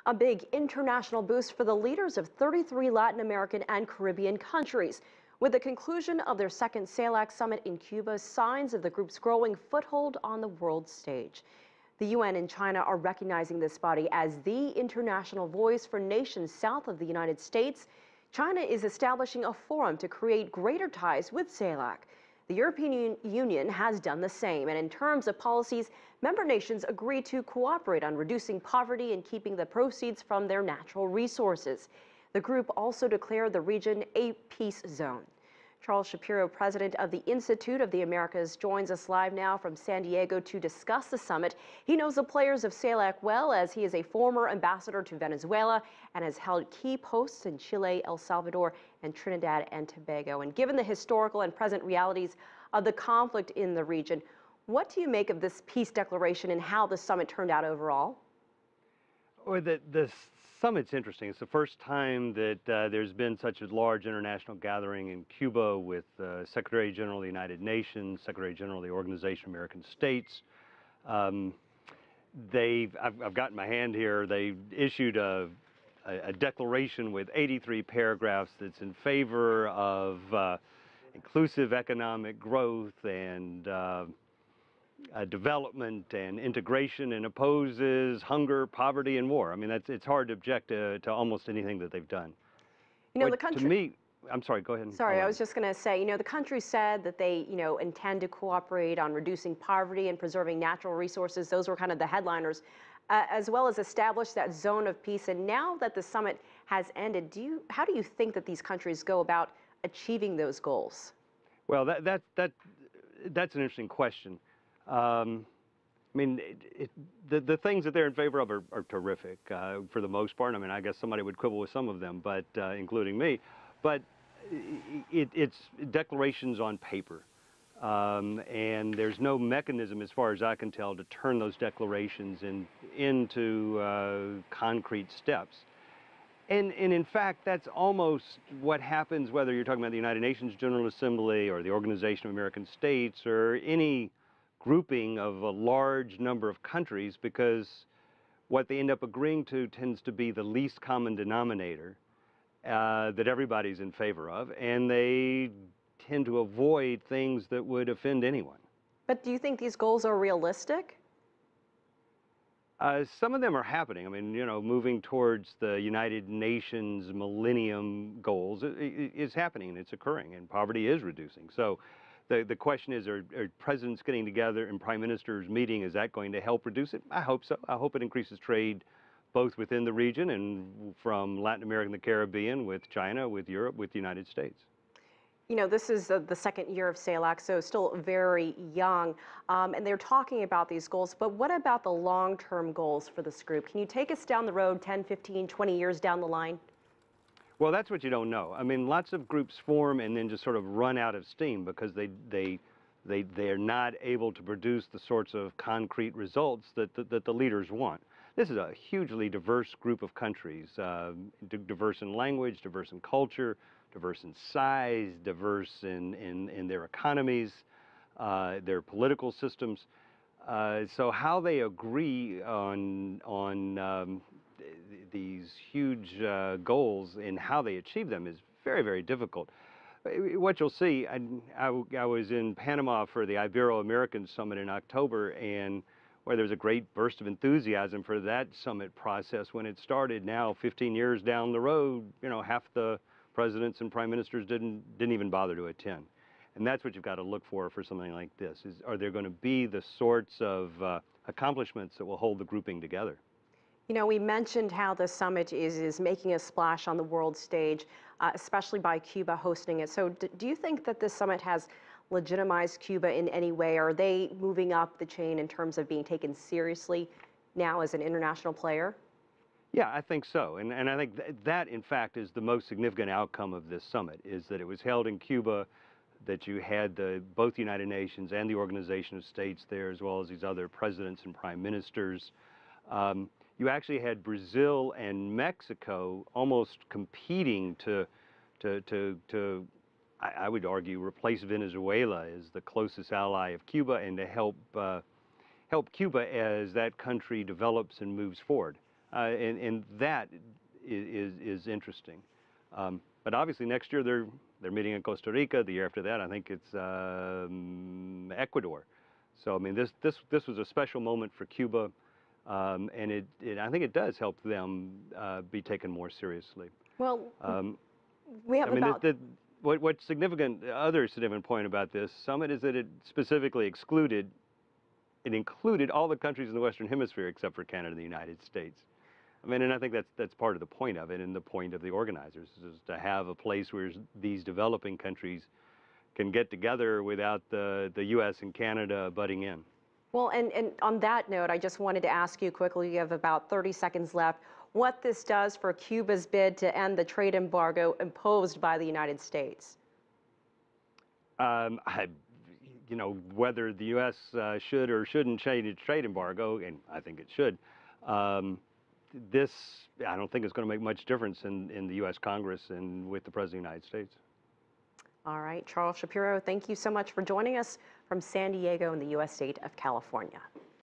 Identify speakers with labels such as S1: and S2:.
S1: A big international boost for the leaders of 33 Latin American and Caribbean countries. With the conclusion of their second CELAC summit in Cuba, signs of the group's growing foothold on the world stage. The UN and China are recognizing this body as the international voice for nations south of the United States. China is establishing a forum to create greater ties with CELAC. The European Union has done the same, and in terms of policies, member nations agree to cooperate on reducing poverty and keeping the proceeds from their natural resources. The group also declared the region a peace zone. Charles Shapiro, president of the Institute of the Americas, joins us live now from San Diego to discuss the summit. He knows the players of CELAC well, as he is a former ambassador to Venezuela and has held key posts in Chile, El Salvador, and Trinidad and Tobago. And given the historical and present realities of the conflict in the region, what do you make of this peace declaration and how the summit turned out overall?
S2: Well, the summit's interesting. It's the first time that there's been such a large international gathering in Cuba with Secretary General of the United Nations, Secretary General of the Organization of American States. I've got in my hand here, they issued a declaration with 83 paragraphs that's in favor of inclusive economic growth and development and integration, and opposes hunger, poverty, and war. I mean, it's hard to object to almost anything that they've done.
S1: You know, the country...
S2: To me, I'm sorry, go ahead.
S1: Sorry, I was just going to say, you know, the country said that they, intend to cooperate on reducing poverty and preserving natural resources. Those were kind of the headliners, as well as establish that zone of peace. And now that the summit has ended, how do you think that these countries go about achieving those goals? Well,
S2: that's an interesting question. I mean, the things that they're in favor of are terrific for the most part. I mean, I guess somebody would quibble with some of them, but including me. But it's declarations on paper, and there's no mechanism, as far as I can tell, to turn those declarations into concrete steps. And in fact, that's almost what happens whether you're talking about the United Nations General Assembly or the Organization of American States or any grouping of a large number of countries, because what they end up agreeing to tends to be the least common denominator that everybody's in favor of, and they tend to avoid things that would offend anyone.
S1: But do you think these goals are realistic?
S2: Some of them are happening. I mean, moving towards the United Nations Millennium Goals is happening, and it's occurring, and poverty is reducing. So the question is, are presidents getting together and prime ministers meeting, is that going to help reduce it? I hope so. I hope it increases trade both within the region and from Latin America and the Caribbean, with China, with Europe, with the United States.
S1: You know, this is the second year of CELAC, so still very young, and they're talking about these goals, but what about the long-term goals for this group? Can you take us down the road 10, 15, 20 years down the line?
S2: Well, that's what you don't know. I mean, lots of groups form and then just sort of run out of steam because they're not able to produce the sorts of concrete results that the leaders want. This is a hugely diverse group of countries, diverse in language, diverse in culture, diverse in size, diverse in their economies, their political systems. So how they agree on these huge goals and how they achieve them is very, very difficult. What you'll see, I was in Panama for the Ibero-American Summit in October, and where there was a great burst of enthusiasm for that summit process when it started. Now, 15 years down the road, half the presidents and prime ministers didn't even bother to attend. And that's what you've got to look for something like this, is are there going to be the sorts of accomplishments that will hold the grouping together?
S1: You know, we mentioned how the summit is making a splash on the world stage, especially by Cuba hosting it. So do you think that this summit has legitimized Cuba in any way? Are they moving up the chain in terms of being taken seriously now as an international player?
S2: Yeah, I think so. And I think that, in fact, is the most significant outcome of this summit, is that it was held in Cuba, that you had both the United Nations and the Organization of States there, as well as these other presidents and prime ministers. You actually had Brazil and Mexico almost competing to I would argue, replace Venezuela as the closest ally of Cuba and to help Cuba as that country develops and moves forward. and that is interesting. But obviously next year they're meeting in Costa Rica. The year after that, I think it's Ecuador. So I mean, this was a special moment for Cuba, and I think it does help them be taken more seriously.
S1: Well, we have
S2: what's significant, other significant point about this summit is that it specifically included all the countries in the Western Hemisphere except for Canada and the United States. I mean, and I think that's part of the point of it, and the point of the organizers is to have a place where these developing countries can get together without the U.S. and Canada butting in.
S1: Well, and on that note, I just wanted to ask you quickly, you have about 30 seconds left, what this does for Cuba's bid to end the trade embargo imposed by the United States.
S2: You know, whether the U.S. Should or shouldn't change its trade embargo, and I think it should, this, I don't think it's going to make much difference in the U.S. Congress and with the President of the United States.
S1: All right, Charles Shapiro, thank you so much for joining us from San Diego in the U.S. state of California.